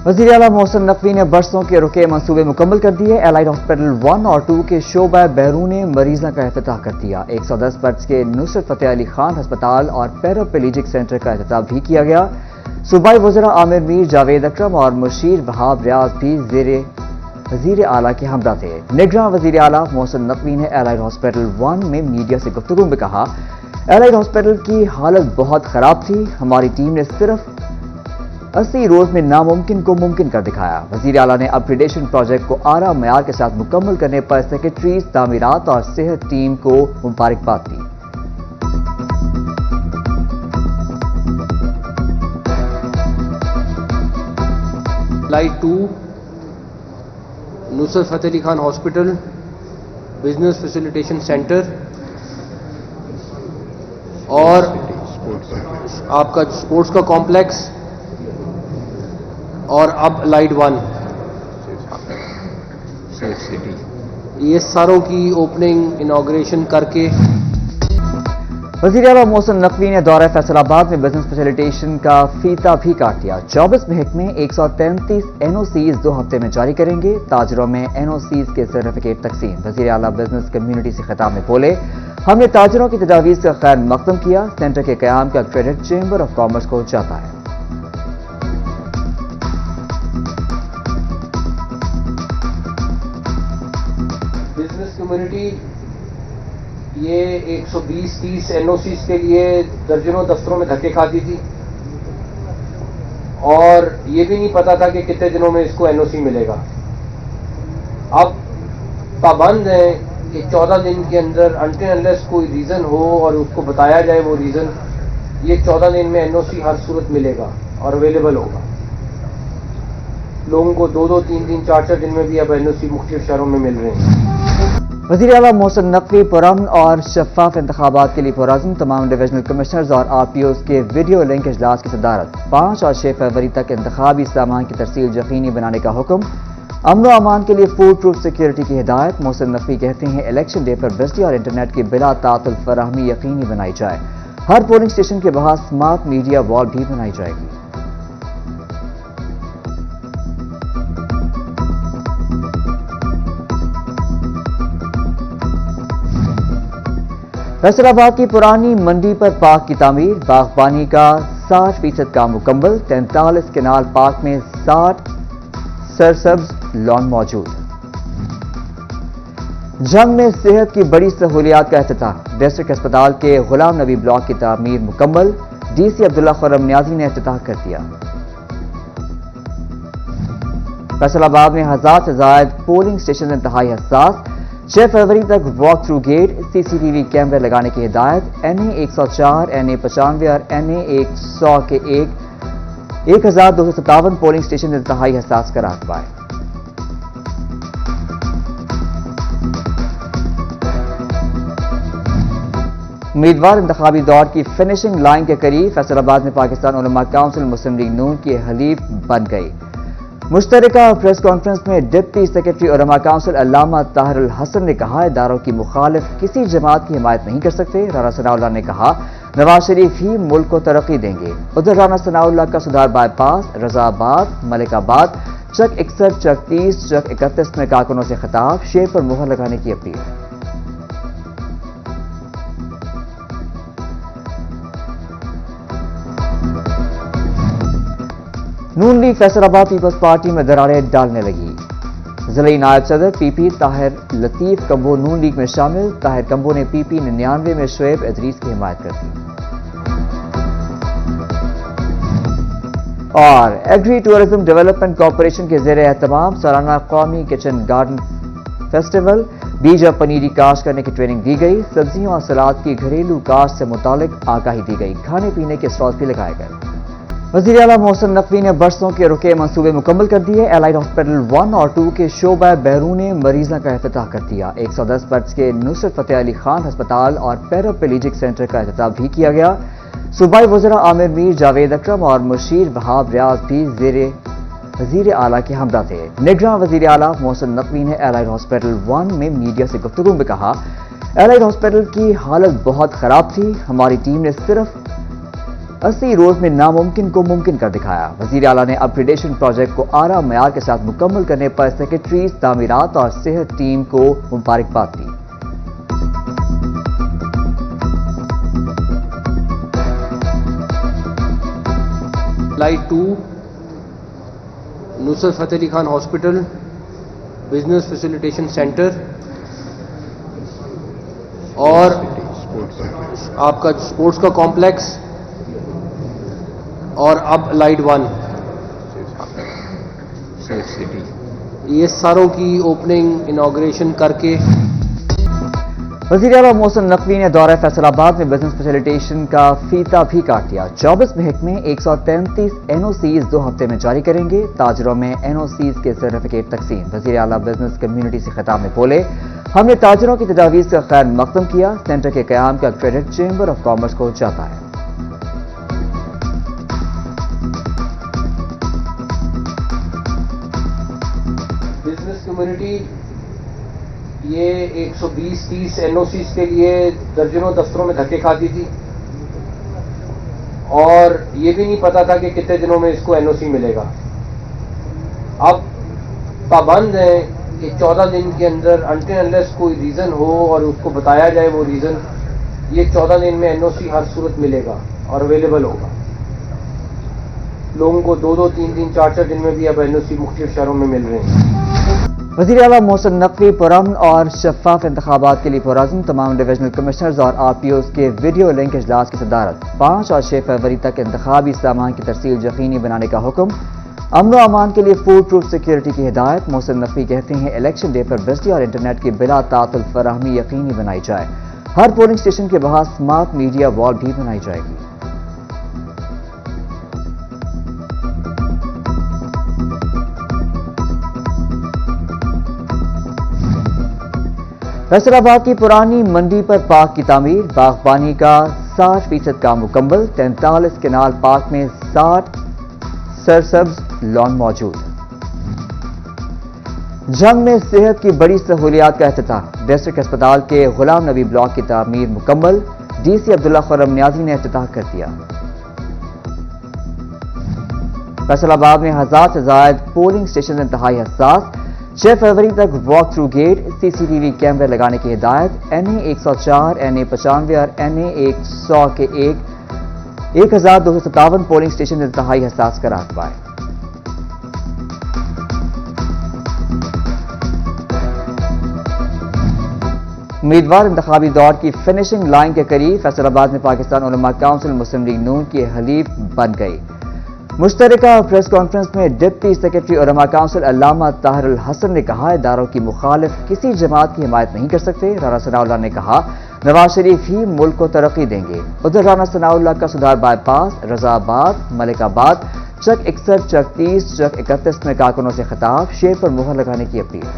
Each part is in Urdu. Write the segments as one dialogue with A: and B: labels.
A: وزیر اعلیٰ محسن نقوی نے برسوں کے رکے منصوبے مکمل کر دیے۔ الائڈ ہاسپٹل 1 اور 2 کے شعبہ بیرون مریضاں کا افتتاح کر دیا۔ 110 بیڈز کے نصرت فتح علی خان ہسپتال اور پیراپلیجک سینٹر کا افتتاح بھی کیا گیا۔ صوبائی وزراء عامر میر، جاوید اکرم اور مشیر وہاب ریاض بھی وزیر اعلیٰ کے ہمراہ تھے۔ نگراں وزیر اعلیٰ محسن نقوی نے الائڈ ہاسپٹل 1 میں میڈیا سے گفتگو میں کہا، الائڈ ہاسپٹل کی حالت بہت خراب تھی، ہماری ٹیم نے صرف 80 روز میں ناممکن کو ممکن کر دکھایا۔ وزیر اعلیٰ نے اپ گریڈیشن پروجیکٹ کو اعلیٰ معیار کے ساتھ مکمل کرنے پر سیکرٹریز، تعمیرات اور صحت ٹیم کو مبارکباد دی۔
B: Allied 2 Nusrat Fateh Ali Khan hospital business facilitation centre اور آپ کا اسپورٹس کا کمپلیکس اور اب الائڈ 1 یہ ساروں کی اوپننگ انوگریشن کر کے
A: وزیر اعلیٰ محسن نقوی نے دورہ فیصل آباد میں بزنس فیسیلیٹیشن کا فیتا بھی کاٹ دیا۔ 24 محکمے 133 NOCs 2 ہفتے میں جاری کریں گے۔ تاجروں میں NOCs کے سرٹیفکیٹ تقسیم۔ وزیر اعلیٰ بزنس کمیونٹی سے خطاب میں بولے، ہم نے تاجروں کی تجاویز کا خیر مقدم کیا۔ سینٹر کے قیام کا کریڈٹ چیمبر آف کامرس کو جاتا ہے۔
B: بزنس کمیونٹی یہ 120-30 NOCs کے لیے درجنوں دفتروں میں دھکے کھاتی تھی اور یہ بھی نہیں پتا تھا کہ کتنے دنوں میں اس کو NOC ملے گا۔ اب پابند ہیں کہ 14 دن کے اندر انٹل انلیس کوئی ریزن ہو اور اس کو بتایا جائے وہ ریزن، یہ 14 دن میں NOC ہر صورت ملے گا اور اویلیبل ہوگا۔ لوگوں کو 2-2, 3-3, 4-4 دن میں بھی اب NOC مختلف شہروں میں مل رہے ہیں۔
A: وزیر اعلیٰ محسن نقوی پرامن اور شفاف انتخابات کے لیے پرعزم تمام ڈویژنل کمشنرز اور RPOs کے ویڈیو لنک اجلاس کی صدارت۔ 5 اور 6 فروری تک انتخابی سامان کی ترسیل یقینی بنانے کا حکم۔ امن و امان کے لیے فوڈ پروف سیکیورٹی کی ہدایت۔ محسن نقوی کہتے ہیں الیکشن ڈے پر بجلی اور انٹرنیٹ کی بلا تعطل فراہمی یقینی بنائی جائے۔ ہر پولنگ اسٹیشن کے باہر سمارٹ میڈیا وال بھی بنائی جائے گی۔ فیصل آباد کی پرانی منڈی پر پارک کی تعمیر۔ باغبانی کا 60% کام مکمل۔ 43 کنال پارک میں 60 سرسبز لان موجود۔ جنگ میں صحت کی بڑی سہولیات کا افتتاح۔ ڈسٹرکٹ اسپتال کے غلام نبی بلاک کی تعمیر مکمل۔ DC عبداللہ خرم نیازی نے افتتاح کر دیا۔ فیصل آباد میں 1000 سے زائد پولنگ اسٹیشن انتہائی حساس۔ 6 فروری تک واک تھرو گیٹ، CCTV کیمرے لگانے کی ہدایت۔ NA 104، NA 95 اور NA 100 کے 1257 پولنگ اسٹیشن انتہائی حساس قرار پائے۔ امیدوار انتخابی دور کی فنشنگ لائن کے قریب۔ فیصل آباد میں پاکستان علماء کونسل مسلم لیگ نون کی حلیف بن گئی۔ مشترکہ پریس کانفرنس میں ڈپٹی سیکرٹری علماء کونسل علامہ طاہر الحسن نے کہا، اداروں کی مخالف کسی جماعت کی حمایت نہیں کر سکتے۔ رانا ثناء اللہ نے کہا، نواز شریف ہی ملک کو ترقی دیں گے۔ ادھر رانا ثناء اللہ کا سدھار بائی پاس، رضا آباد، ملک آباد، چک 61، چک 30، چک 31 میں کارکنوں سے خطاب، شیر پر مہر لگانے کی اپیل۔ نون لیگ فیصل آباد پیپلز پارٹی میں دراریں ڈالنے لگی۔ ضلعی نائب صدر PP طاہر لطیف کمبو نون لیگ میں شامل۔ طاہر کمبو نے PP 99 میں شعیب ادریس کی حمایت کر دی۔ اور ایگری ٹورزم ڈیولپمنٹ کارپوریشن کے زیر اہتمام سالانہ قومی کچن گارڈن فیسٹیول، بیج اور پنیری کاشت کرنے کی ٹریننگ دی گئی۔ سبزیوں اور سلاد کی گھریلو کاشت سے متعلق آگاہی دی گئی۔ کھانے پینے کے اسٹال بھی لگائے گئے۔ وزیر اعلیٰ محسن نقوی نے برسوں کے رکے منصوبے مکمل کر دیے۔ الائڈ ہاسپٹل 1 اور 2 کے شعبہ بیرون مریضاں کا افتتاح کر دیا۔ 110 بیڈز کے نصرت فتح علی خان ہسپتال اور پیراپلیجک سینٹر کا افتتاح بھی کیا گیا۔ صوبائی وزراء عامر میر، جاوید اکرم اور مشیر وہاب ریاض بھی وزیر اعلیٰ کے ہمراہ تھے۔ نگراں وزیر اعلیٰ محسن نقوی نے الائڈ ہاسپٹل 1 میں میڈیا سے گفتگو میں کہا، الائڈ ہاسپٹل کی حالت بہت خراب تھی، ہماری ٹیم نے صرف 80 روز میں ناممکن کو ممکن کر دکھایا۔ وزیر اعلیٰ نے اپ گریڈیشن پروجیکٹ کو اعلیٰ معیار کے ساتھ مکمل کرنے پر سیکرٹریز، تعمیرات اور صحت ٹیم کو مبارکباد دی۔
B: لائٹ 2 Nusrat Fateh Ali Khan hospital, business facilitation centre اور آپ کا اسپورٹس کا کمپلیکس، اور اب لائٹ 1 یہ ساروں کی اوپننگ انوگریشن کر کے
A: وزیر اعلیٰ محسن نقوی نے دورہ فیصل آباد میں بزنس فیسیلیٹیشن کا فیتا بھی کاٹ دیا۔ 24 محکمے 133 NOCs 2 ہفتے میں جاری کریں گے۔ تاجروں میں NOCs کے سرٹیفکیٹ تقسیم۔ وزیر اعلیٰ بزنس کمیونٹی سے خطاب میں بولے، ہم نے تاجروں کی تجاویز کا خیر مقدم کیا۔ سینٹر کے قیام کا کریڈٹ چیمبر آف کامرس کو جاتا ہے۔
B: بزنس کمیونٹی یہ 120-30 NOCs کے لیے درجنوں دفتروں میں دھکے کھاتی تھی، اور یہ بھی نہیں پتا تھا کہ کتنے دنوں میں اس کو NOC ملے گا۔ اب پابند ہیں کہ 14 دن کے اندر until unless کوئی ریزن ہو اور اس کو بتایا جائے وہ ریزن، یہ 14 دن میں NOC ہر صورت ملے گا اور اویلیبل ہوگا۔ لوگوں کو 2-2, 3-3, 4-4 دن میں بھی اب NOC مختلف شہروں میں مل رہے ہیں۔
A: وزیر اعلیٰ محسن نقوی پرامن اور شفاف انتخابات کے لیے پرعزم تمام ڈویژنل کمشنرز اور RPOs کے ویڈیو لنک اجلاس کی صدارت۔ 5 اور 6 فروری تک انتخابی سامان کی ترسیل یقینی بنانے کا حکم۔ امن و امان کے لیے فوڈ پروف سیکیورٹی کی ہدایت۔ محسن نقوی کہتے ہیں الیکشن ڈے پر بجلی اور انٹرنیٹ کی بلا تعطل فراہمی یقینی بنائی جائے۔ ہر پولنگ اسٹیشن کے باہر سمارٹ میڈیا وال بھی بنائی جائے گی۔ فیصل آباد کی پرانی منڈی پر پارک کی تعمیر۔ باغبانی کا 60% کام مکمل۔ 43 کینال پارک میں 60 سرسبز لان موجود۔ جنگ میں صحت کی بڑی سہولیات کا افتتاح۔ ڈسٹرکٹ اسپتال کے غلام نبی بلاک کی تعمیر مکمل۔ DC عبداللہ خرم نیازی نے افتتاح کر دیا۔ فیصل آباد میں 1000 سے زائد پولنگ اسٹیشن انتہائی حساس۔ 6 فروری تک واک تھرو گیٹ، CCTV کیمرے لگانے کی ہدایت۔ NA 104، NA 95 اور NA 100 کے 1257 پولنگ اسٹیشن انتہائی حساس قرار پائے۔ امیدوار انتخابی دور کی فنشنگ لائن کے قریب۔ فیصل آباد میں پاکستان علماء کونسل مسلم لیگ نون کی حلیف بن گئی۔ مشترکہ پریس کانفرنس میں ڈپٹی سیکرٹری علماء کونسل علامہ طاہر الحسن نے کہا، اداروں کی مخالف کسی جماعت کی حمایت نہیں کر سکتے۔ رانا ثناء اللہ نے کہا، نواز شریف ہی ملک کو ترقی دیں گے۔ ادھر رانا ثناء اللہ کا سدھار بائی پاس، رضا آباد، ملک آباد، چک 61، چک 30، چک 31 میں کارکنوں سے خطاب، شیر پر مہر لگانے کی اپیل۔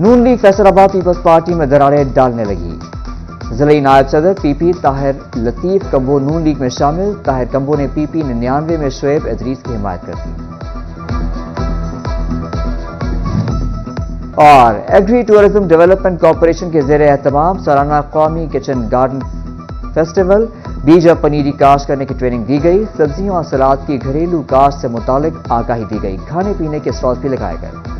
A: نون لیگ فیصل آباد پیپلز پارٹی میں دراریں ڈالنے لگی۔ ضلعی نائب صدر PP طاہر لطیف کمبو نون لیگ میں شامل۔ طاہر کمبو نے PP 99 میں شعیب ادریس کی حمایت کر دی۔ اور ایگری ٹورزم ڈیولپمنٹ کارپوریشن کے زیر اہتمام سالانہ قومی کچن گارڈن فیسٹیول، بیج اور پنیری کاشت کرنے کی ٹریننگ دی گئی۔ سبزیوں اور سلاد کی گھریلو کاشت سے متعلق آگاہی دی گئی۔ کھانے پینے کے اسٹال بھی لگائے گئے۔